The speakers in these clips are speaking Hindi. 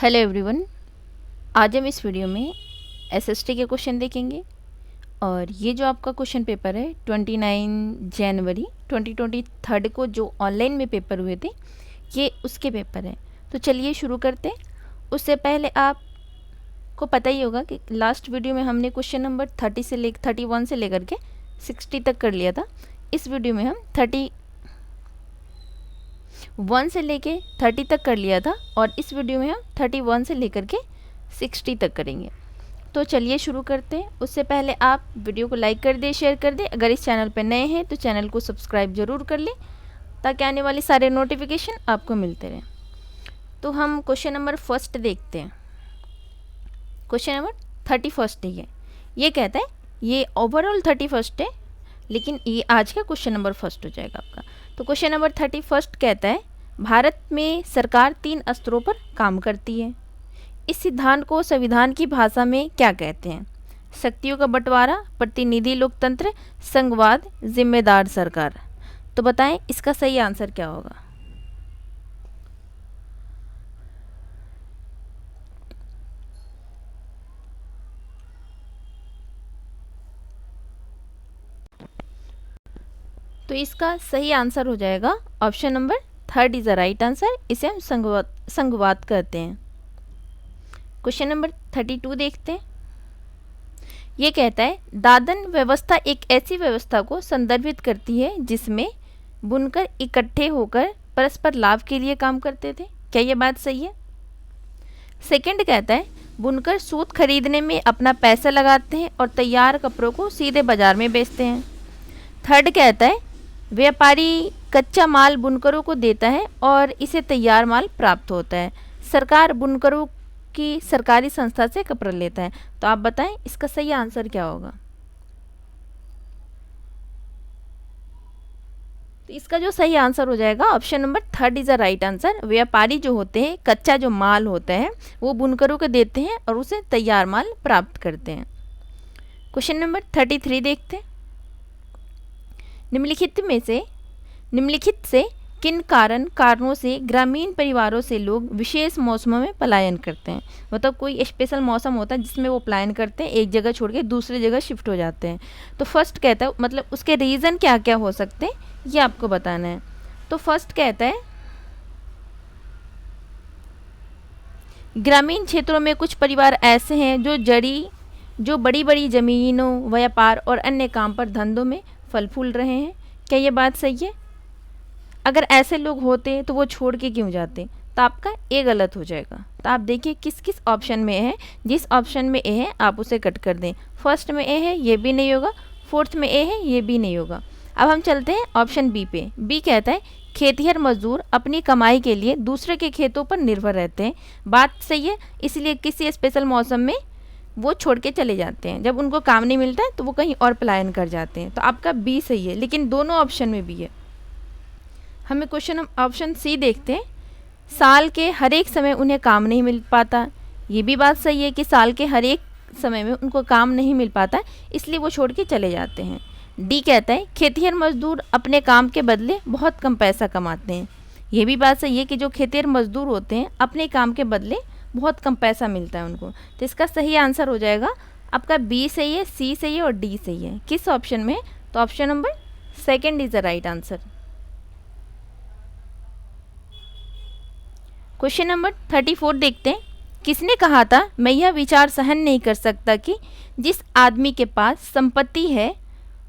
Hello everyone. आज हम इस वीडियो में एसएसटी के क्वेश्चन देखेंगे और ये जो आपका क्वेश्चन पेपर है 29 जनवरी 2023 को जो ऑनलाइन में पेपर हुए थे ये उसके पेपर हैं। तो चलिए शुरू करते हैं। उससे पहले आपको पता ही होगा कि लास्ट वीडियो में हमने क्वेश्चन नंबर 31 से लेकर के 60 तक कर लिया था। इस वीडियो में हम 31 से लेके 30 तक कर लिया था और इस वीडियो में हम 31 से लेकर के 60 तक करेंगे। तो चलिए शुरू करते हैं। उससे पहले आप वीडियो को लाइक कर दें, शेयर कर दें। अगर इस चैनल पर नए हैं तो चैनल को सब्सक्राइब ज़रूर कर लें ताकि आने वाले सारे नोटिफिकेशन आपको मिलते रहें। तो हम क्वेश्चन नंबर फर्स्ट देखते हैं। क्वेश्चन नंबर 31 है। ये कहता है, ये ओवरऑल 31 है लेकिन ये आज का क्वेश्चन नंबर फर्स्ट हो जाएगा आपका। तो क्वेश्चन नंबर 31 कहता है, भारत में सरकार 3 स्तरों पर काम करती है। इस सिद्धांत को संविधान की भाषा में क्या कहते हैं? शक्तियों का बंटवारा, प्रतिनिधि लोकतंत्र, संघवाद, जिम्मेदार सरकार। तो बताएं इसका सही आंसर क्या होगा। तो इसका सही आंसर हो जाएगा option number 3 is the right answer. इसे हम संघवाद कहते हैं। क्वेश्चन नंबर 32 देखते हैं। ये कहता है, दादन व्यवस्था एक ऐसी व्यवस्था को संदर्भित करती है जिसमें बुनकर इकट्ठे होकर परस्पर लाभ के लिए काम करते थे। क्या ये बात सही है? सेकंड कहता है, बुनकर सूत खरीदने में अपना पैसा लगाते हैं और तैयार कपड़ों को सीधे बाजार में बेचते हैं। थर्ड कहता है, व्यापारी कच्चा माल बुनकरों को देता है और इसे तैयार माल प्राप्त होता है। सरकार बुनकरों की सरकारी संस्था से कपड़ा लेता है। तो आप बताएं इसका सही आंसर क्या होगा। तो इसका जो सही आंसर हो जाएगा option number 3 is the right answer. व्यापारी जो होते हैं, कच्चा जो माल होता है वो बुनकरों को देते हैं और उसे तैयार माल प्राप्त करते हैं। क्वेश्चन नंबर 33 देखते हैं। निम्नलिखित से किन कारणों से ग्रामीण परिवारों से लोग विशेष मौसमों में पलायन करते हैं? मतलब कोई स्पेशल मौसम होता है जिसमें वो पलायन करते हैं, एक जगह छोड़ के दूसरी जगह शिफ्ट हो जाते हैं। तो फर्स्ट कहता है, मतलब उसके रीज़न क्या क्या हो सकते हैं ये आपको बताना है। तो फर्स्ट कहता है, ग्रामीण क्षेत्रों में कुछ परिवार ऐसे हैं जो बड़ी बड़ी ज़मीनों, व्यापार और अन्य काम पर धंधों में फल फूल रहे हैं। क्या ये बात सही है? अगर ऐसे लोग होते तो वो छोड़ के क्यों जाते? तो आपका ए गलत हो जाएगा। तो आप देखिए किस किस ऑप्शन में है। जिस ऑप्शन में ए है आप उसे कट कर दें। फर्स्ट में ए है, ये भी नहीं होगा। फोर्थ में ए है, ये भी नहीं होगा। अब हम चलते हैं ऑप्शन बी पे। बी कहता है, खेतिहर मजदूर अपनी कमाई के लिए दूसरे के खेतों पर निर्भर रहते हैं। बात सही है, इसलिए किसी स्पेशल मौसम में वो छोड़ के चले जाते हैं। जब उनको काम नहीं मिलता है तो वो कहीं और पलायन कर जाते हैं। तो आपका बी सही है, लेकिन दोनों ऑप्शन में भी है। हमें क्वेश्चन ऑप्शन सी देखते हैं। साल के हर एक समय उन्हें काम नहीं मिल पाता। ये भी बात सही है कि साल के हर एक समय में उनको काम नहीं मिल पाता, इसलिए वो छोड़ के चले जाते हैं। डी कहता है, खेतिहर मजदूर अपने काम के बदले बहुत कम पैसा कमाते हैं। ये भी बात सही है कि जो खेतिहर मजदूर होते हैं अपने काम के बदले बहुत कम पैसा मिलता है उनको। तो इसका सही आंसर हो जाएगा आपका बी सही है, सी सही है और डी सही है। किस ऑप्शन में? तो option number 2 is the right answer. Question number 34 देखते हैं। किसने कहा था, मैं यह विचार सहन नहीं कर सकता कि जिस आदमी के पास संपत्ति है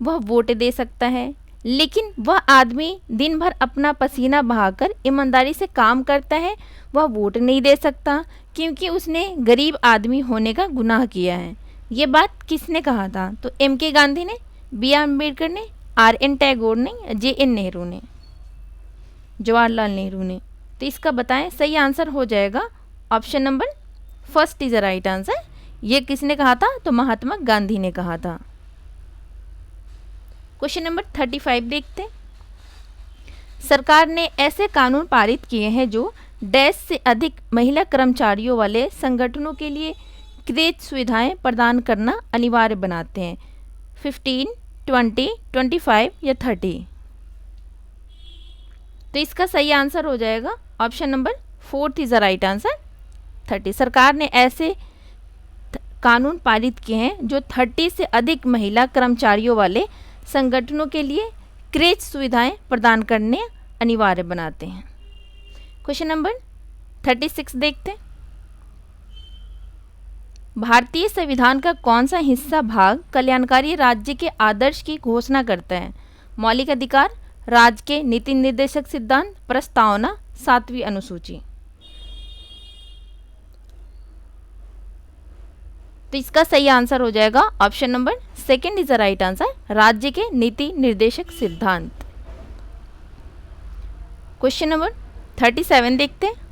वह वोट दे सकता है, लेकिन वह आदमी दिन भर अपना पसीना बहाकर ईमानदारी से काम करता है, वह वोट नहीं दे सकता क्योंकि उसने गरीब आदमी होने का गुनाह किया है। ये बात किसने कहा था? तो M.K. गांधी ने, B.R. अम्बेडकर ने, R.N. टैगोर ने, J.N. नेहरू ने, जवाहरलाल नेहरू ने। तो इसका बताएं सही आंसर हो जाएगा option number 1 is the right answer. ये किसने कहा था? तो महात्मा गांधी ने कहा था। क्वेश्चन नंबर 35 देखते हैं। सरकार ने ऐसे कानून पारित किए हैं जो डैश से अधिक महिला कर्मचारियों वाले संगठनों के लिए क्रेच सुविधाएं प्रदान करना अनिवार्य बनाते हैं। 15, 20, 25 या 30। तो इसका सही आंसर हो जाएगा option number 4 is the right answer. 30। सरकार ने ऐसे कानून पारित किए हैं जो 30 से अधिक महिला कर्मचारियों वाले संगठनों के लिए क्रेच सुविधाएं प्रदान करने अनिवार्य बनाते हैं। क्वेश्चन नंबर 36 देखते हैं। भारतीय संविधान का कौन सा हिस्सा भाग कल्याणकारी राज्य के आदर्श की घोषणा करता है? मौलिक अधिकार, राज्य के नीति निर्देशक सिद्धांत, प्रस्तावना, 7वीं अनुसूची। तो इसका सही आंसर हो जाएगा option number second is the right answer, राज्य के नीति निर्देशक सिद्धांत। क्वेश्चन नंबर 37 देखते हैं।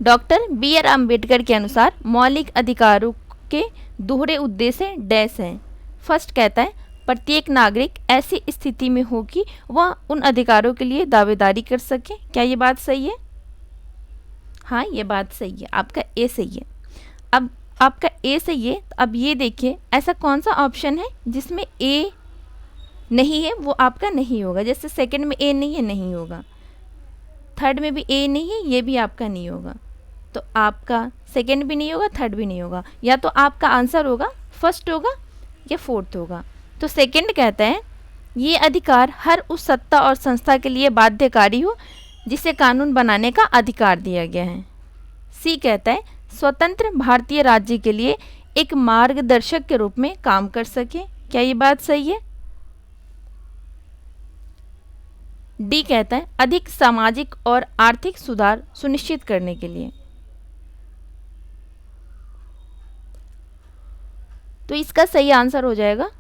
डॉक्टर बी आर अम्बेडकर के अनुसार मौलिक अधिकारों के दोहरे उद्देश्य डैश हैं। फर्स्ट कहता है प्रत्येक नागरिक ऐसी स्थिति में हो कि वह उन अधिकारों के लिए दावेदारी कर सके। क्या ये बात सही है? हाँ, ये बात सही है, आपका ए सही है। अब आपका ए सही है, तो अब ये देखिए ऐसा कौन सा ऑप्शन है जिसमें ए नहीं है, वो आपका नहीं होगा। जैसे सेकंड में ए नहीं है, नहीं होगा। थर्ड में भी ए नहीं है, ये भी आपका नहीं होगा। तो आपका सेकंड भी नहीं होगा, थर्ड भी नहीं होगा। या तो आपका आंसर होगा फर्स्ट होगा या फोर्थ होगा। तो सेकंड कहता है ये अधिकार हर उस सत्ता और संस्था के लिए बाध्यकारी हो जिसे कानून बनाने का अधिकार दिया गया है। सी कहता है स्वतंत्र भारतीय राज्य के लिए एक मार्गदर्शक के रूप में काम कर सके। क्या ये बात सही है? डी कहता है अधिक सामाजिक और आर्थिक सुधार सुनिश्चित करने के लिए। तो इसका सही आंसर हो जाएगा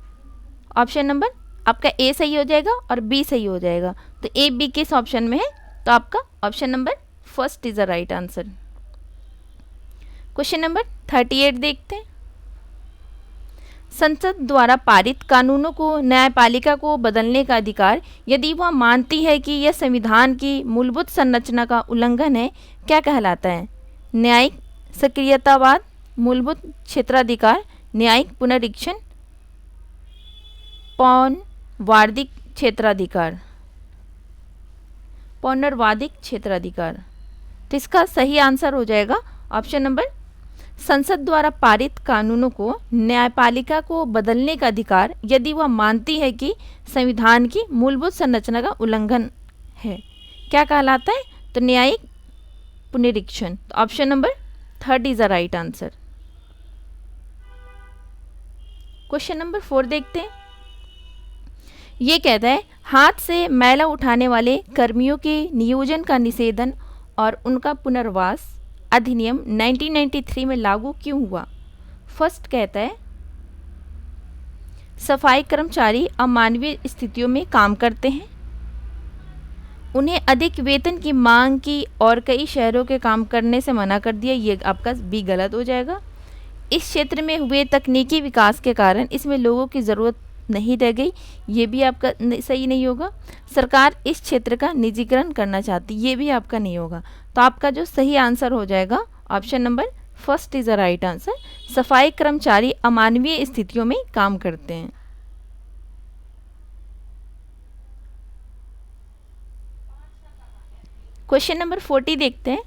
ऑप्शन नंबर, आपका ए सही हो जाएगा और बी सही हो जाएगा। तो ए बी किस ऑप्शन में है? तो आपका option number first is the right answer. Question number 38 देखते हैं। संसद द्वारा पारित कानूनों को न्यायपालिका को बदलने का अधिकार यदि वह मानती है कि यह संविधान की मूलभूत संरचना का उल्लंघन है, क्या कहलाता है? न्यायिक सक्रियतावाद, मूलभूत क्षेत्राधिकार, न्यायिक पुनरीक्षण, पौनर्वादिक क्षेत्राधिकार। पौनर्वादिक क्षेत्राधिकार। तो इसका सही आंसर हो जाएगा ऑप्शन नंबर, संसद द्वारा पारित कानूनों को न्यायपालिका को बदलने का अधिकार यदि वह मानती है कि संविधान की मूलभूत संरचना का उल्लंघन है, क्या कहलाता है? तो न्यायिक पुनरीक्षण। तो option number third is the right answer. Question number 4 देखते हैं। ये कहता है हाथ से मैला उठाने वाले कर्मियों के नियोजन का निषेधन और उनका पुनर्वास अधिनियम 1993 में लागू क्यों हुआ? फर्स्ट कहता है सफाई कर्मचारी अमानवीय स्थितियों में काम करते हैं, उन्हें अधिक वेतन की मांग की और कई शहरों के काम करने से मना कर दिया। ये आपका बी गलत हो जाएगा। इस क्षेत्र में हुए तकनीकी विकास के कारण इसमें लोगों की ज़रूरत नहीं रह गई। ये भी आपका सही नहीं होगा। सरकार इस क्षेत्र का निजीकरण करना चाहती, ये भी आपका नहीं होगा। तो आपका जो सही आंसर हो जाएगा option number first is the right answer, सफाई कर्मचारी अमानवीय स्थितियों में काम करते हैं। क्वेश्चन नंबर 40 देखते हैं।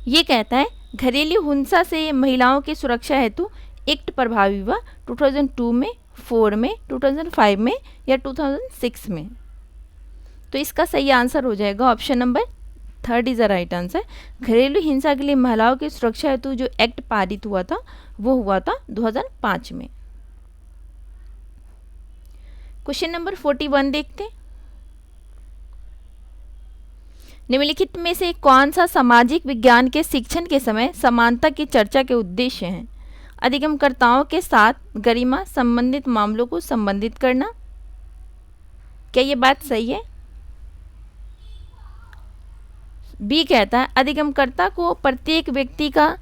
ये कहता है घरेलू हिंसा से महिलाओं की सुरक्षा हेतु एक्ट प्रभावी हुआ 2002 में, 4 में, 2005 में या 2006 में। तो इसका सही आंसर हो जाएगा option number third is the right answer. घरेलू हिंसा के लिए महिलाओं की सुरक्षा हेतु जो एक्ट पारित हुआ था वो हुआ था 2005 में। क्वेश्चन नंबर 41 देखते हैं। निम्नलिखित में से कौन सा सामाजिक विज्ञान के शिक्षण के समय समानता की चर्चा के उद्देश्य हैं? अधिगमकर्ताओं के साथ गरिमा संबंधित मामलों को संबंधित करना। क्या ये बात सही है? बी कहता है अधिगमकर्ता को प्रत्येक व्यक्ति का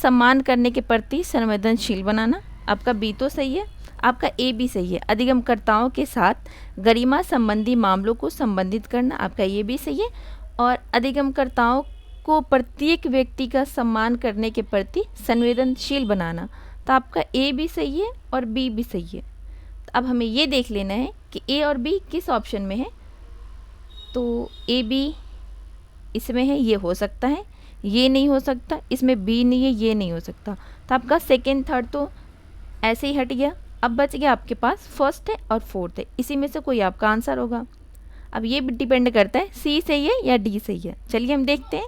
सम्मान करने के प्रति संवेदनशील बनाना। आपका बी तो सही है। आपका ए भी सही है, अधिगमकर्ताओं के साथ गरिमा संबंधी मामलों को संबंधित करना। आपका ये भी सही है। और अधिगमकर्ताओं को प्रत्येक व्यक्ति का सम्मान करने के प्रति संवेदनशील बनाना। तो आपका ए भी सही है और बी भी सही है। तो अब हमें ये देख लेना है कि ए और बी किस ऑप्शन में है। तो ए बी इसमें है, ये हो सकता है। ये नहीं हो सकता, इसमें बी नहीं है, ये नहीं हो सकता। तो आपका सेकेंड थर्ड तो ऐसे ही हट गया। अब बच गया आपके पास फर्स्ट है और फोर्थ है, इसी में से कोई आपका आंसर होगा। अब ये भी डिपेंड करता है सी सही है या डी सही है। चलिए हम देखते हैं।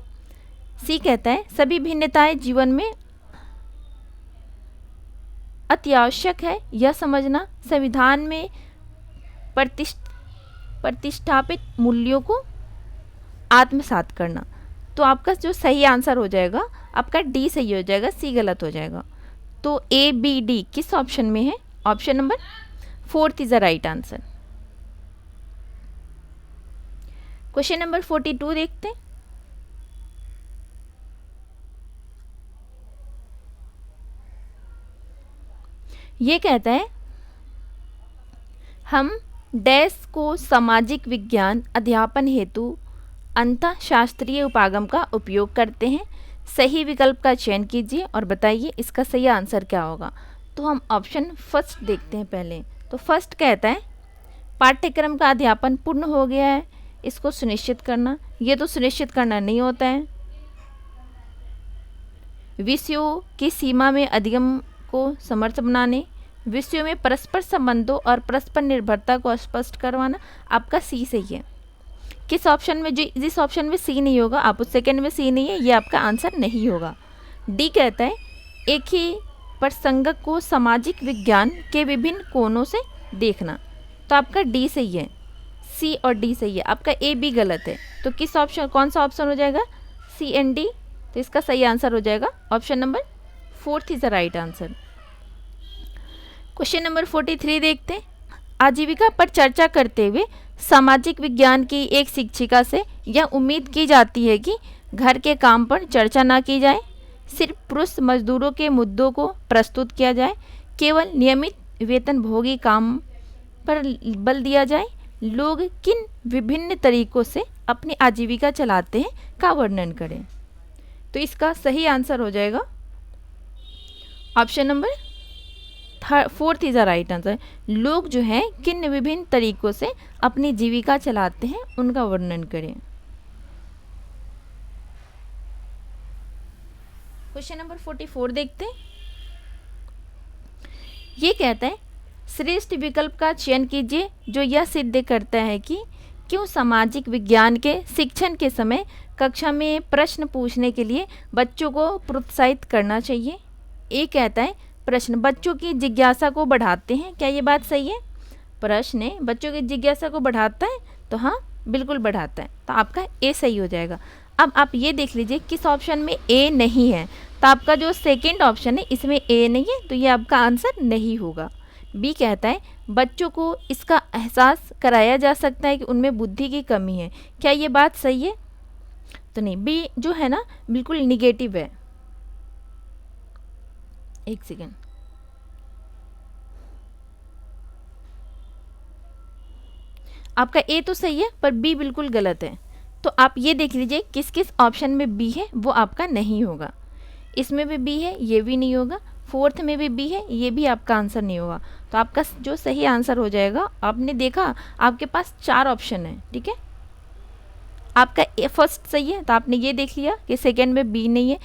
सी कहता है सभी भिन्नताएं जीवन में अत्यावश्यक है, यह समझना संविधान में प्रतिष्ठापित मूल्यों को आत्मसात करना। तो आपका जो सही आंसर हो जाएगा आपका डी सही हो जाएगा, सी गलत हो जाएगा। तो ए बी डी किस ऑप्शन में है? Option number fourth is the right answer. Question number 42 देखते हैं। ये कहता है हम डैश को सामाजिक विज्ञान अध्यापन हेतु अंतः शास्त्रीय उपागम का उपयोग करते हैं। सही विकल्प का चयन कीजिए और बताइए इसका सही आंसर क्या होगा। तो हम ऑप्शन फर्स्ट देखते हैं पहले। तो फर्स्ट कहता है पाठ्यक्रम का अध्यापन पूर्ण हो गया है, इसको सुनिश्चित करना। ये तो सुनिश्चित करना नहीं होता है। विषयों की सीमा में अधिगम को समर्थ बनाने, विषयों में परस्पर संबंधों और परस्पर निर्भरता को स्पष्ट करवाना। आपका सी सही है। किस ऑप्शन में, जिस ऑप्शन में सी नहीं होगा, आप उस सेकंड में सी नहीं है, ये आपका आंसर नहीं होगा। डी कहता है एक ही प्रसंगक को सामाजिक विज्ञान के विभिन्न कोणों से देखना। तो आपका डी सही है, सी और डी सही है। आपका ए बी गलत है। तो किस ऑप्शन, कौन सा ऑप्शन हो जाएगा? सी एंड डी। तो इसका सही आंसर हो जाएगा option number fourth is the right answer. Question number 43 देखते हैं। आजीविका पर चर्चा करते हुए सामाजिक विज्ञान की एक शिक्षिका से यह उम्मीद की जाती है कि घर के काम पर चर्चा ना की जाए, सिर्फ पुरुष मजदूरों के मुद्दों को प्रस्तुत किया जाए, केवल नियमित वेतनभोगी काम पर बल दिया जाए, लोग किन विभिन्न तरीकों से अपनी आजीविका चलाते हैं का वर्णन करें। तो इसका सही आंसर हो जाएगा option number fourth is the right answer. लोग जो हैं किन विभिन्न तरीकों से अपनी जीविका चलाते हैं उनका वर्णन करें। क्वेश्चन नंबर 44 देखते हैं। ये कहता है श्रेष्ठ विकल्प का चयन कीजिए जो यह सिद्ध करता है कि क्यों सामाजिक विज्ञान के शिक्षण के समय कक्षा में प्रश्न पूछने के लिए बच्चों को प्रोत्साहित करना चाहिए। ये कहता है प्रश्न बच्चों की जिज्ञासा को बढ़ाते हैं। क्या ये बात सही है? प्रश्न बच्चों की जिज्ञासा को बढ़ाता है, तो हाँ बिल्कुल बढ़ाता है। तो आपका ए सही हो जाएगा। अब आप ये देख लीजिए किस ऑप्शन में ए नहीं है। तो आपका जो सेकंड ऑप्शन है इसमें ए नहीं है, तो ये आपका आंसर नहीं होगा। बी कहता है बच्चों को इसका एहसास कराया जा सकता है कि उनमें बुद्धि की कमी है। क्या ये बात सही है? तो नहीं, बी जो है ना बिल्कुल निगेटिव है। एक सेकेंड, आपका ए तो सही है पर बी बिल्कुल गलत है। तो आप ये देख लीजिए किस किस ऑप्शन में बी है वो आपका नहीं होगा। इसमें भी बी है, ये भी नहीं होगा। फोर्थ में भी बी है, ये भी आपका आंसर नहीं होगा। तो आपका जो सही आंसर हो जाएगा, आपने देखा आपके पास 4 ऑप्शन है, ठीक है। आपका ए फर्स्ट सही है, तो आपने ये देख लिया कि सेकेंड में बी नहीं है,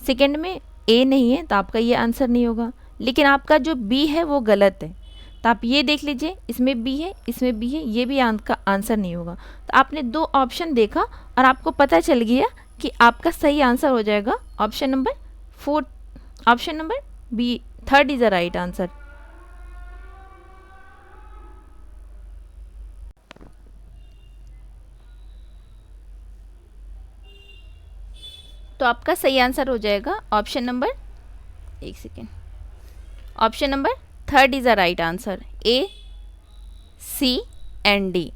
सेकेंड में ए नहीं है, तो आपका ये आंसर नहीं होगा। लेकिन आपका जो बी है वो गलत है, तो आप ये देख लीजिए इसमें बी है, इसमें बी है, ये भी आपका आंसर नहीं होगा। तो आपने 2 ऑप्शन देखा और आपको पता चल गया कि आपका सही आंसर हो जाएगा option number 4, option number B, third is the right answer. तो आपका सही आंसर हो जाएगा ऑप्शन नंबर, एक second, option number third is the right answer, A C and D.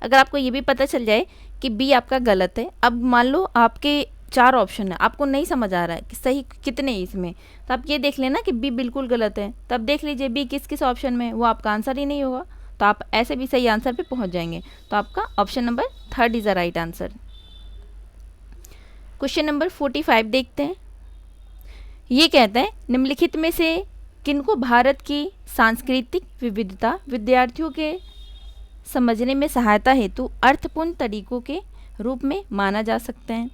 अगर आपको ये भी पता चल जाए कि बी आपका गलत है, अब मान लो आपके 4 ऑप्शन है, आपको नहीं समझ आ रहा है कि सही कितने हैं इसमें, तो आप ये देख लेना कि बी बिल्कुल गलत है, तब देख लीजिए बी किस किस ऑप्शन में, वो आपका आंसर ही नहीं होगा। तो आप ऐसे भी सही आंसर पे पहुंच जाएंगे। तो आपका option number third is the right answer. Question number 45 देखते हैं। ये कहता है निम्नलिखित में से किनको भारत की सांस्कृतिक विविधता विद्यार्थियों के समझने में सहायता हेतु अर्थपूर्ण तरीकों के रूप में माना जा सकता है।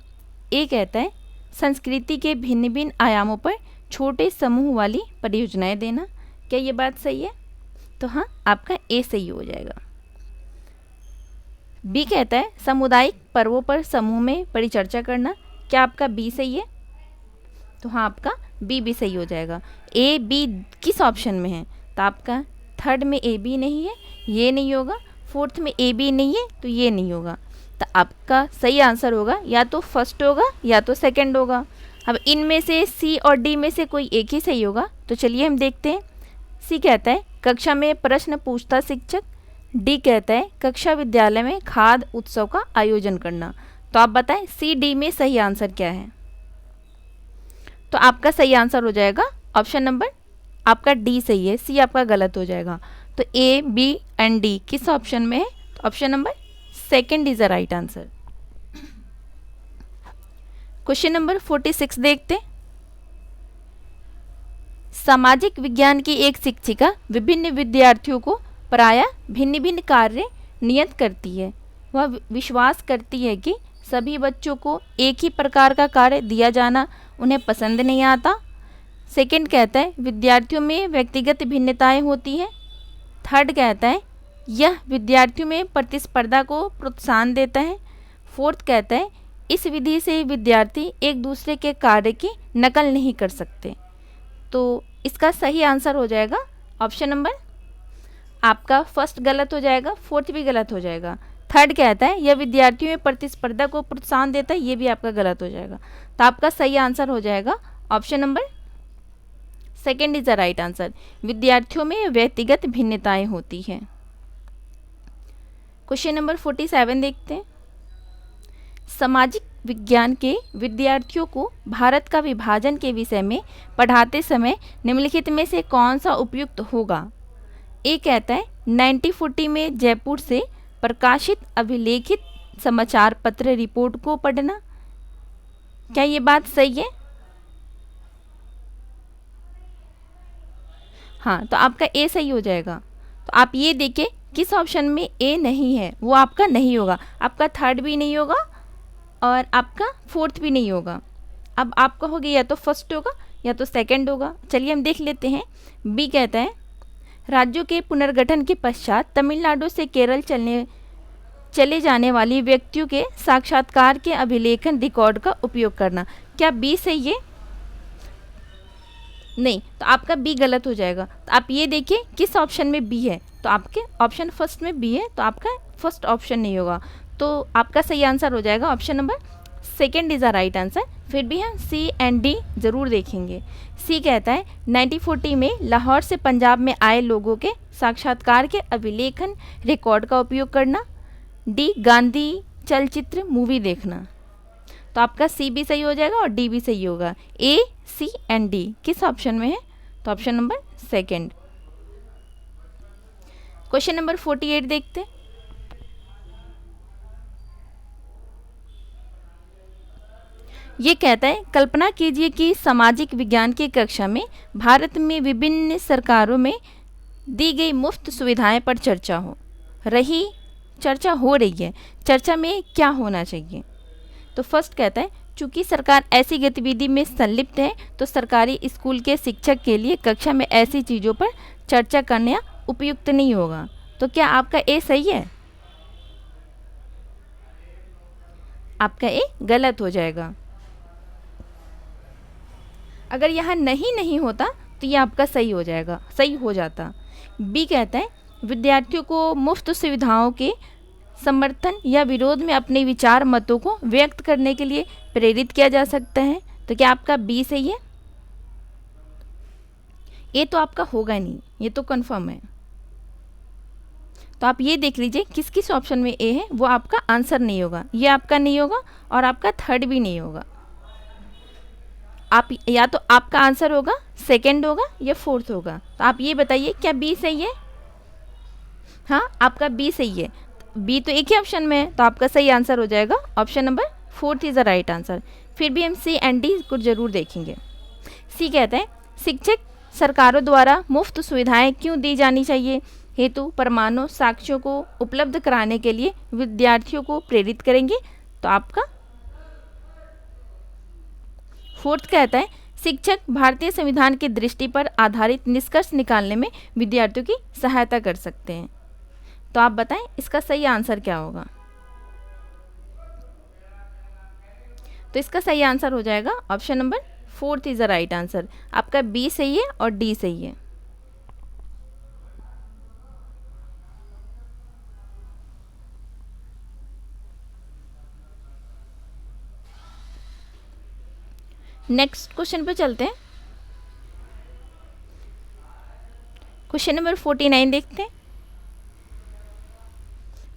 ए कहता है संस्कृति के भिन्न भिन्न आयामों पर छोटे समूह वाली परियोजनाएं देना। क्या ये बात सही है? तो हाँ, आपका ए सही हो जाएगा। बी कहता है सामुदायिक पर्वों पर समूह में परिचर्चा करना। क्या आपका बी सही है? तो हाँ, आपका बी भी सही हो जाएगा। ए बी किस ऑप्शन में है? तो आपका थर्ड में ए बी नहीं है, ये नहीं होगा। फोर्थ में ए बी नहीं है, तो ये नहीं होगा। तो आपका सही आंसर होगा या तो फर्स्ट होगा या तो सेकंड होगा। अब इनमें से सी और डी में से कोई एक ही सही होगा। तो चलिए हम देखते हैं। सी कहता है कक्षा में प्रश्न पूछता शिक्षक। डी कहता है कक्षा विद्यालय में खाद्य उत्सव का आयोजन करना। तो आप बताएं सी डी में सही आंसर क्या है? तो आपका सही आंसर हो जाएगा ऑप्शन नंबर, आपका डी सही है, सी आपका गलत हो जाएगा। तो ए बी एंड डी किस ऑप्शन में है? तो option number second is the right answer. Question number 46 देखते। सामाजिक विज्ञान की एक शिक्षिका विभिन्न विद्यार्थियों को प्रायः भिन्न भिन्न कार्य नियत करती है। वह विश्वास करती है कि सभी बच्चों को एक ही प्रकार का कार्य दिया जाना उन्हें पसंद नहीं आता। सेकंड कहता है विद्यार्थियों में व्यक्तिगत भिन्नताएं होती हैं। थर्ड कहता है यह विद्यार्थियों में प्रतिस्पर्धा को प्रोत्साहन देता है। फोर्थ कहता है इस विधि से विद्यार्थी एक दूसरे के कार्य की नकल नहीं कर सकते। तो इसका सही आंसर हो जाएगा ऑप्शन नंबर, आपका फर्स्ट गलत हो जाएगा, फोर्थ भी गलत हो जाएगा। थर्ड कहता है यह विद्यार्थियों में प्रतिस्पर्धा को प्रोत्साहन देता है, ये भी आपका गलत हो जाएगा। तो आपका सही आंसर हो जाएगा option number second is the right answer. विद्यार्थियों में व्यक्तिगत भिन्नताएं होती हैं। क्वेश्चन नंबर 47 देखते हैं। सामाजिक विज्ञान के विद्यार्थियों को भारत का विभाजन के विषय में पढ़ाते समय निम्नलिखित में से कौन सा उपयुक्त होगा? ए कहता है 1940 में जयपुर से प्रकाशित अभिलेखित समाचार पत्र रिपोर्ट को पढ़ना। क्या ये बात सही है? हाँ, तो आपका ए सही हो जाएगा। तो आप ये देखें किस ऑप्शन में ए नहीं है, वो आपका नहीं होगा। आपका थर्ड भी नहीं होगा और आपका फोर्थ भी नहीं होगा। अब आप कहोगे या तो फर्स्ट होगा या तो सेकंड होगा। चलिए हम देख लेते हैं। बी कहता है राज्यों के पुनर्गठन के पश्चात तमिलनाडु से केरल चले जाने वाली व्यक्तियों के साक्षात्कार के अभिलेखन रिकॉर्ड का उपयोग करना। क्या बी सही है? नहीं, तो आपका बी गलत हो जाएगा। तो आप ये देखिए किस ऑप्शन में बी है। तो आपके ऑप्शन फर्स्ट में बी है, तो आपका फर्स्ट ऑप्शन नहीं होगा। तो आपका सही आंसर हो जाएगा option number second is the right answer. फिर भी हम सी एंड डी ज़रूर देखेंगे। सी कहता है 1940 में लाहौर से पंजाब में आए लोगों के साक्षात्कार के अभिलेखन रिकॉर्ड का उपयोग करना। डी गांधी चलचित्र मूवी देखना। तो आपका सी भी सही हो जाएगा और डी भी सही होगा। ए सी एंड डी किस ऑप्शन में है? तो option number second. Question number 48 देखते। ये कहता है कल्पना कीजिए कि सामाजिक विज्ञान की कक्षा में भारत में विभिन्न सरकारों में दी गई मुफ्त सुविधाएं पर चर्चा हो रही है। चर्चा में क्या होना चाहिए? तो फर्स्ट कहता है चूंकि सरकार ऐसी गतिविधि में संलिप्त है तो सरकारी स्कूल के शिक्षक के लिए कक्षा में ऐसी चीज़ों पर चर्चा करना उपयुक्त नहीं होगा। तो क्या आपका ए सही है? आपका ए गलत हो जाएगा। अगर यहाँ नहीं होता तो ये आपका सही हो जाएगा, सही हो जाता। बी कहता है विद्यार्थियों को मुफ्त सुविधाओं के समर्थन या विरोध में अपने विचार मतों को व्यक्त करने के लिए प्रेरित किया जा सकता है। तो क्या आपका बी सही है? ये तो आपका होगा नहीं, ये तो कंफर्म है। तो आप ये देख लीजिए किस किस ऑप्शन में ए है, वो आपका आंसर नहीं होगा। ये आपका नहीं होगा और आपका थर्ड भी नहीं होगा। आप या तो आपका आंसर होगा सेकंड होगा या फोर्थ होगा। तो आप ये बताइए क्या बी सही है? हाँ, आपका बी सही है। बी तो एक ही ऑप्शन में है, तो आपका सही आंसर हो जाएगा option number fourth is the right answer. फिर भी हम सी एंड डी को जरूर देखेंगे। सी कहते हैं शिक्षक सरकारों द्वारा मुफ्त सुविधाएं क्यों दी जानी चाहिए हेतु परमाणु साक्ष्यों को उपलब्ध कराने के लिए विद्यार्थियों को प्रेरित करेंगे। तो आपका फोर्थ कहता है शिक्षक भारतीय संविधान की दृष्टि पर आधारित निष्कर्ष निकालने में विद्यार्थियों की सहायता कर सकते हैं। तो आप बताएं इसका सही आंसर क्या होगा। तो इसका सही आंसर हो जाएगा option number fourth is the right answer. आपका बी सही है और डी सही है। नेक्स्ट क्वेश्चन पे चलते हैं। क्वेश्चन नंबर 49 देखते हैं।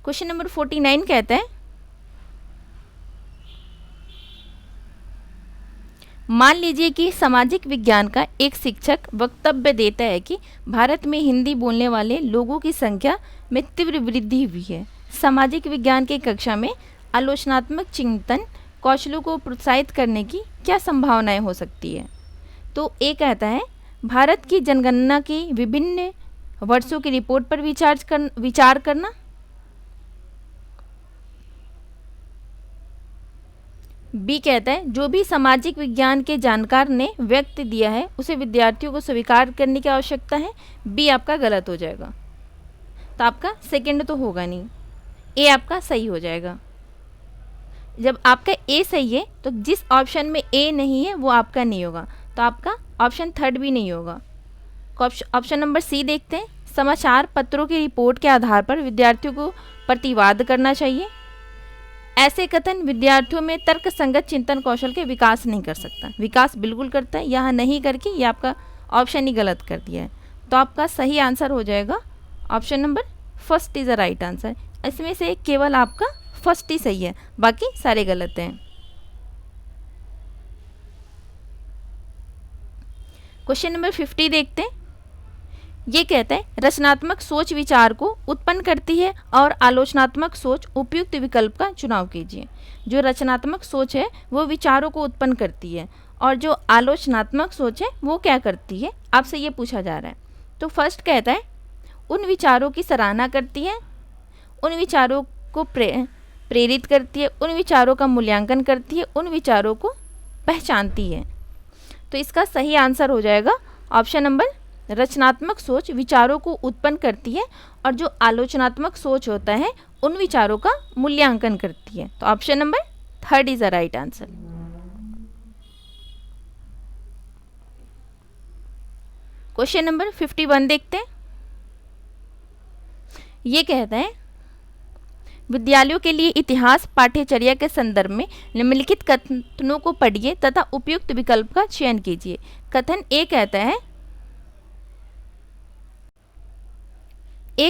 क्वेश्चन नंबर 49 कहता है मान लीजिए कि सामाजिक विज्ञान का एक शिक्षक वक्तव्य देता है कि भारत में हिंदी बोलने वाले लोगों की संख्या में तीव्र वृद्धि हुई है। सामाजिक विज्ञान की कक्षा में आलोचनात्मक चिंतन कौशलों को प्रोत्साहित करने की क्या संभावनाएं हो सकती है। तो ए कहता है भारत की जनगणना की विभिन्न वर्षों की रिपोर्ट पर विचार करना। बी कहता है जो भी सामाजिक विज्ञान के जानकार ने व्यक्त दिया है उसे विद्यार्थियों को स्वीकार करने की आवश्यकता है। बी आपका गलत हो जाएगा। तो आपका सेकंड तो होगा नहीं, ए आपका सही हो जाएगा। जब आपका ए सही है तो जिस ऑप्शन में ए नहीं है वो आपका नहीं होगा, तो आपका ऑप्शन थर्ड भी नहीं होगा। ऑप्शन नंबर सी देखते हैं। समाचार पत्रों की रिपोर्ट के आधार पर विद्यार्थियों को प्रतिवाद करना चाहिए। ऐसे कथन विद्यार्थियों में तर्क संगत चिंतन कौशल के विकास नहीं कर सकता। विकास बिल्कुल करता है, यहाँ नहीं करके ये आपका ऑप्शन ही गलत कर दिया है। तो आपका सही आंसर हो जाएगा option number first is the right answer. इसमें से केवल आपका फर्स्ट ही सही है, बाकी सारे गलत हैं। क्वेश्चन नंबर 50 देखते हैं। ये कहता है रचनात्मक सोच विचार को उत्पन्न करती है और आलोचनात्मक सोच उपयुक्त विकल्प का चुनाव कीजिए। जो रचनात्मक सोच है वो विचारों को उत्पन्न करती है और जो आलोचनात्मक सोच है वो क्या करती है, आपसे ये पूछा जा रहा है। तो फर्स्ट कहता है उन विचारों की सराहना करती है, उन विचारों को प्रेरित करती है, उन विचारों का मूल्यांकन करती है, उन विचारों को पहचानती है। तो इसका सही आंसर हो जाएगा ऑप्शन नंबर रचनात्मक सोच विचारों को उत्पन्न करती है और जो आलोचनात्मक सोच होता है उन विचारों का मूल्यांकन करती है। तो option number third is the right answer. Question number 51 देखते हैं। ये कहता है विद्यालयों के लिए इतिहास पाठ्यचर्या के संदर्भ में निम्नलिखित कथनों को पढ़िए तथा उपयुक्त विकल्प का चयन कीजिए। कथन ए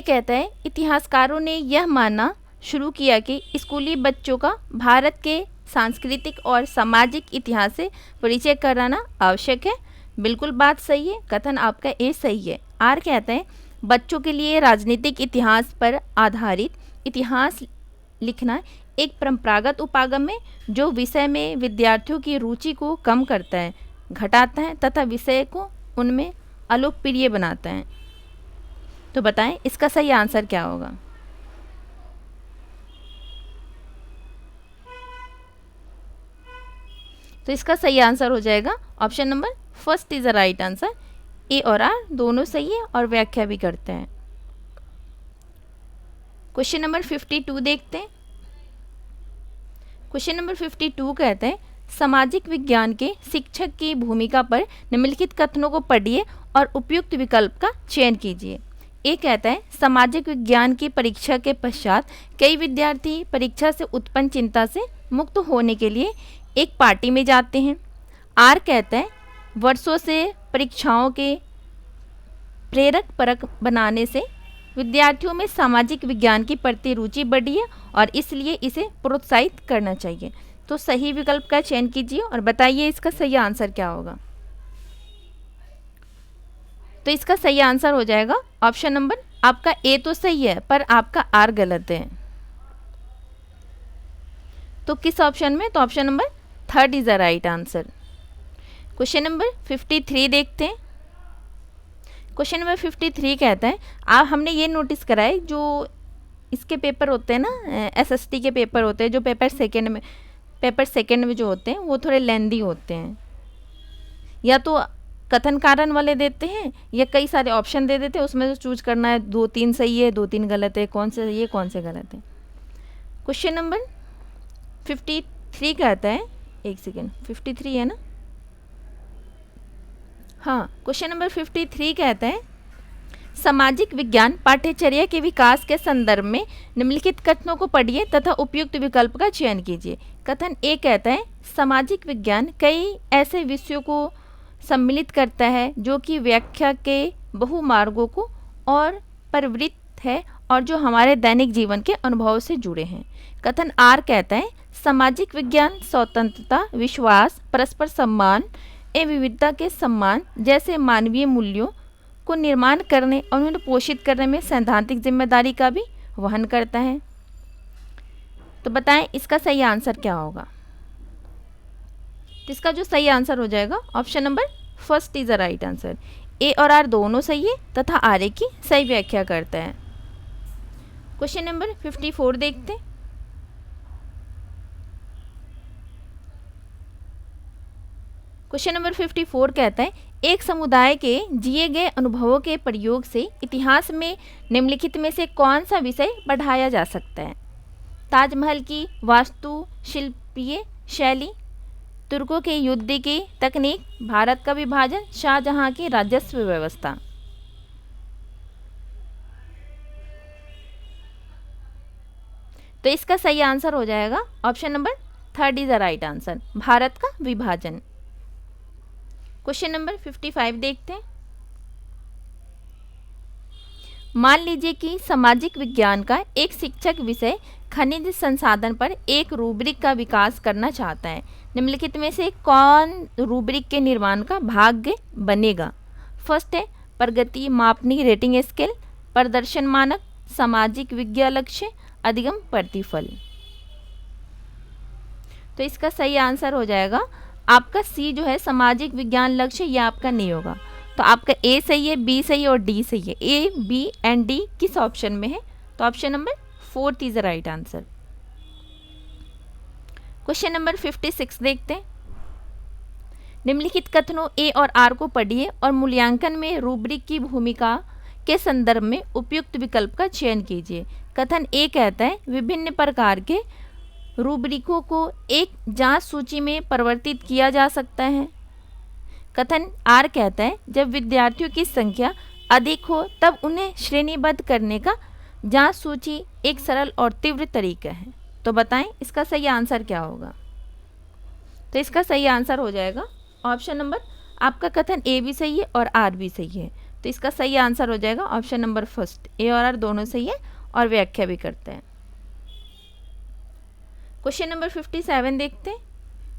कहता है इतिहासकारों ने यह मानना शुरू किया कि स्कूली बच्चों का भारत के सांस्कृतिक और सामाजिक इतिहास से परिचय कराना आवश्यक है। बिल्कुल बात सही है, कथन आपका ए सही है। आर कहता है बच्चों के लिए राजनीतिक इतिहास पर आधारित इतिहास लिखना एक परंपरागत उपागम है जो विषय में विद्यार्थियों की रुचि को कम करता है, घटाता है तथा विषय को उनमें अलोकप्रिय बनाता है। तो बताएं इसका सही आंसर क्या होगा। तो इसका सही आंसर हो जाएगा option number first is the right answer. A और आर दोनों सही है और व्याख्या भी करते हैं। क्वेश्चन नंबर 52 देखते हैं। क्वेश्चन नंबर 52 कहते हैं सामाजिक विज्ञान के शिक्षक की भूमिका पर निम्नलिखित कथनों को पढ़िए और उपयुक्त विकल्प का चयन कीजिए। ए कहता है सामाजिक विज्ञान की परीक्षा के पश्चात कई विद्यार्थी परीक्षा से उत्पन्न चिंता से मुक्त होने के लिए एक पार्टी में जाते हैं। आर कहता है वर्षों से परीक्षाओं के प्रेरक परक बनाने से विद्यार्थियों में सामाजिक विज्ञान की प्रति रुचि बढ़ी है और इसलिए इसे प्रोत्साहित करना चाहिए। तो सही विकल्प का चयन कीजिए और बताइए इसका सही आंसर क्या होगा। तो इसका सही आंसर हो जाएगा ऑप्शन नंबर आपका ए तो सही है पर आपका आर गलत है। तो किस ऑप्शन में, तो option number third is the right answer. Question number 53 देखते हैं। क्वेश्चन नंबर 53 कहता है आप हमने ये नोटिस करा है जो इसके पेपर होते हैं ना, एसएसटी के पेपर होते हैं जो पेपर सेकंड में जो होते हैं वो थोड़े लेंदी होते हैं। या तो कथन कारण वाले देते हैं या कई सारे ऑप्शन दे देते हैं, उसमें से चूज करना है, 2-3 सही है 2-3 गलत है, कौन से सही है कौन से गलत है। क्वेश्चन नंबर 53 कहता है, एक सेकेंड, 53 है ना, हाँ, क्वेश्चन नंबर 53 कहता है सामाजिक विज्ञान पाठ्यचर्या के विकास के संदर्भ में निम्नलिखित कथनों को पढ़िए तथा उपयुक्त विकल्प का चयन कीजिए। कथन ए कहता है सामाजिक विज्ञान कई ऐसे विषयों को सम्मिलित करता है जो कि व्याख्या के बहुमार्गों को और प्रवृत्त है और जो हमारे दैनिक जीवन के अनुभव से जुड़े हैं। कथन आर कहता है सामाजिक विज्ञान स्वतंत्रता, विश्वास, परस्पर सम्मान एवं विविधता के सम्मान जैसे मानवीय मूल्यों को निर्माण करने और उन्हें पोषित करने में सैद्धांतिक जिम्मेदारी का भी वहन करता है। तो बताएं इसका सही आंसर क्या होगा। तो इसका जो सही आंसर हो जाएगा option number first is the right answer. A और आर दोनों सही है तथा आर ए की सही व्याख्या करता है। क्वेश्चन नंबर 54 देखते हैं। क्वेश्चन नंबर 54 कहता है एक समुदाय के जिए गए अनुभवों के प्रयोग से इतिहास में निम्नलिखित में से कौन सा विषय पढ़ाया जा सकता है। ताजमहल की वास्तुशिल्पीय शैली, तुर्कों के युद्ध की तकनीक, भारत का विभाजन, शाहजहां की राजस्व व्यवस्था। तो इसका सही आंसर हो जाएगा option number third is the right answer, Bharat का विभाजन। क्वेश्चन नंबर 55 देखते हैं। मान लीजिए कि सामाजिक विज्ञान का एक शिक्षक विषय खनिज संसाधन पर एक रूब्रिक का विकास करना चाहता है। निम्नलिखित में से कौन रूब्रिक के निर्माण का भाग बनेगा। फर्स्ट है प्रगति मापनी रेटिंग स्केल, प्रदर्शन मानक, सामाजिक विज्ञान लक्ष्य, अधिगम प्रतिफल। तो इसका सही आंसर हो जाएगा आपका सी जो है सामाजिक विज्ञान लक्ष्य, ये आपका नहीं होगा। तो आपका ए सही है, बी सही है और डी सही है। ए, बी एंड डी किस ऑप्शन में है। तो option number 4 is the right answer. Question number 56 देखते हैं। निम्नलिखित कथनों ए और आर को पढ़िए और मूल्यांकन में रूब्रिक की भूमिका के संदर्भ में उपयुक्त विकल्प का चयन कीजिए। कथन ए कहता है विभिन्न प्रकार के रूब्रिकों को एक जांच सूची में परिवर्तित किया जा सकता है। कथन आर कहता है जब विद्यार्थियों की संख्या अधिक हो तब उन्हें श्रेणीबद्ध करने का जांच सूची एक सरल और तीव्र तरीका है। तो बताएं इसका सही आंसर क्या होगा। तो इसका सही आंसर हो जाएगा ऑप्शन नंबर, आपका कथन ए भी सही है और आर भी सही है। तो इसका सही आंसर हो जाएगा ऑप्शन नंबर फर्स्ट, ए और आर दोनों सही है और व्याख्या भी करते हैं। क्वेश्चन नंबर 57 देखते हैं।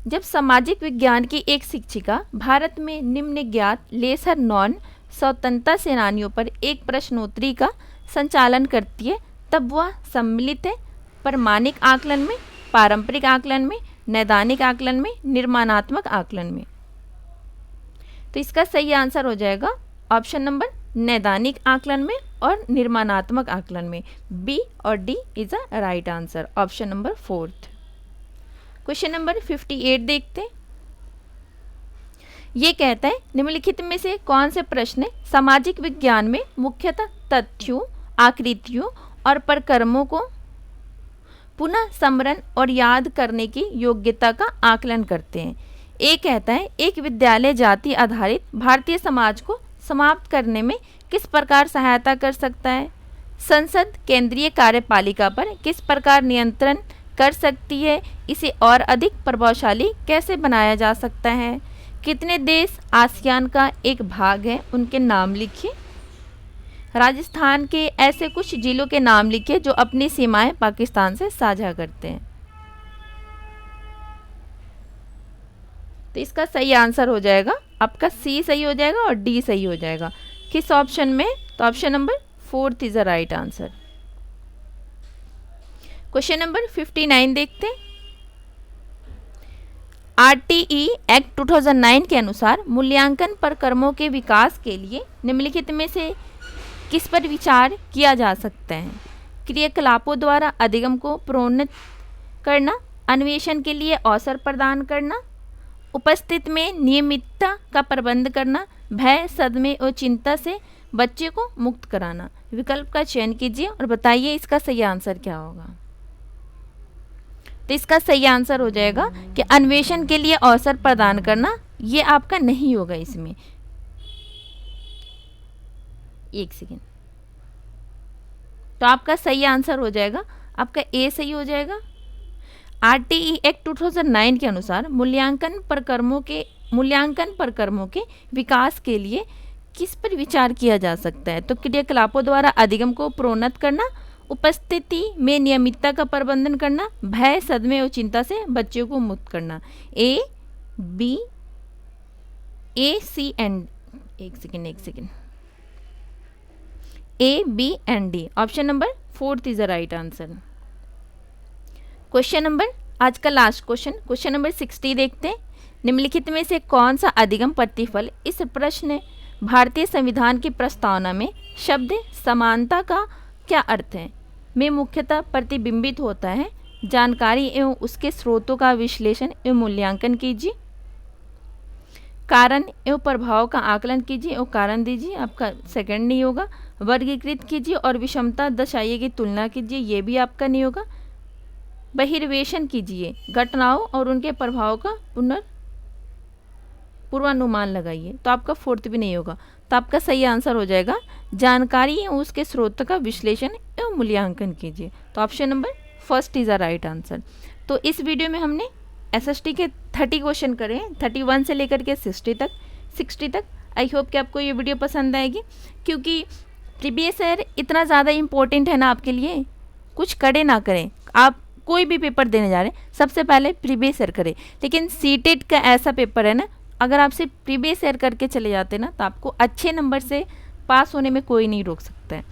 जब सामाजिक विज्ञान की एक शिक्षिका भारत में निम्न ज्ञात लेसर नॉन स्वतंत्रता सेनानियों पर एक प्रश्नोत्तरी का संचालन करती है तब वह सम्मिलित है प्रमाणिक आकलन में, पारंपरिक आकलन में, नैदानिक आकलन में, निर्माणात्मक आकलन में। तो इसका सही आंसर हो जाएगा ऑप्शन नंबर नैदानिक आकलन में और निर्माणात्मक आकलन में। बी और D is a right answer, option number 4। Question number 58 देखते हैं। ये कहता है निम्नलिखित में से कौन से प्रश्न सामाजिक विज्ञान में मुख्यतः तथ्यों, आकृतियों और प्रक्रमों को पुनः स्मरण और याद करने की योग्यता का आकलन करते हैं। ए कहता है एक विद्यालय जाति आधारित भारतीय समाज को समाप्त करने में किस प्रकार सहायता कर सकता है। संसद केंद्रीय कार्यपालिका पर किस प्रकार नियंत्रण कर सकती है, इसे और अधिक प्रभावशाली कैसे बनाया जा सकता है। कितने देश आसियान का एक भाग है, उनके नाम लिखिए। राजस्थान के ऐसे कुछ जिलों के नाम लिखिए जो अपनी सीमाएं पाकिस्तान से साझा करते हैं। तो इसका सही आंसर हो जाएगा आपका सी सही हो जाएगा और डी सही हो जाएगा। किस ऑप्शन में। तो option number 4 is the right answer. Question number 59 देखते हैं। आरटीई एक्ट 2009 के अनुसार मूल्यांकन प्रक्रमों के विकास के लिए निम्नलिखित में से किस पर विचार किया जा सकता है। क्रियाकलापों द्वारा अधिगम को प्रोन्नत करना, अन्वेषण के लिए अवसर प्रदान करना, उपस्थिति में नियमितता का प्रबंध करना, भय, सदमे और चिंता से बच्चे को मुक्त कराना। विकल्प का चयन कीजिए और बताइए इसका सही आंसर क्या होगा। तो इसका सही आंसर हो जाएगा कि अन्वेषण के लिए अवसर प्रदान करना। ये आपका नहीं होगा इसमें। एक सेकेंड। तो आपका सही आंसर हो जाएगा, आपका ए सही हो जाएगा। आरटीई एक्ट 2009 के अनुसार मूल्यांकन प्रक्रमों के विकास के लिए किस पर विचार किया जा सकता है? तो क्रियाकलापों द्वारा अधिगम को प्रोन्नत करना, उपस्थिति में नियमितता का प्रबंधन करना, भय, सदमे और चिंता से बच्चों को मुक्त करना। ए सी एंड एक second A B and D. Option number 4 is the right answer. Question number, आज का लास्ट क्वेश्चन नंबर 60 देखते हैं। निम्नलिखित में से कौन सा अधिगम प्रतिफल? इस प्रश्न भारतीय संविधान की प्रस्तावना में शब्द समानता का क्या अर्थ है में मुख्यतः प्रतिबिंबित होता है? जानकारी एवं उसके स्रोतों का विश्लेषण एवं मूल्यांकन कीजिए, कारण एवं प्रभाव का आकलन कीजिए और कारण दीजिए। आपका सेकंड नहीं होगा। वर्गीकृत कीजिए और विषमता दर्शाइए की तुलना कीजिए, ये भी आपका नहीं होगा। बहिर्वेशन कीजिए, घटनाओं और उनके प्रभाव का पूर्वानुमान लगाइए। तो आपका 4th भी नहीं होगा। तो आपका सही आंसर हो जाएगा जानकारी एवं उसके स्रोत का विश्लेषण एवं मूल्यांकन कीजिए। तो option number 1 is the right answer. तो इस वीडियो में हमने एसएसटी के 30 क्वेश्चन करे हैं, 31 से लेकर के 60 तक। आई होप कि आपको ये वीडियो पसंद आएगी, क्योंकि प्रीवियस ईयर इतना ज़्यादा इम्पोर्टेंट है ना आपके लिए। कुछ कड़े ना करें, आप कोई भी पेपर देने जा रहे हैं सबसे पहले प्रीवियस ईयर करें। लेकिन सीटेट का ऐसा पेपर है ना, अगर आप सिर्फ प्रीवियस ईयर करके चले जाते ना तो आपको अच्छे नंबर से पास होने में कोई नहीं रोक सकता है।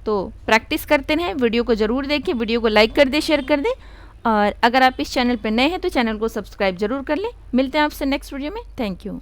तो प्रैक्टिस करते रहें, वीडियो को ज़रूर देखें, वीडियो को लाइक कर दें, शेयर कर दें, और अगर आप इस चैनल पर नए हैं तो चैनल को सब्सक्राइब जरूर कर लें। मिलते हैं आपसे नेक्स्ट वीडियो में। Thank you.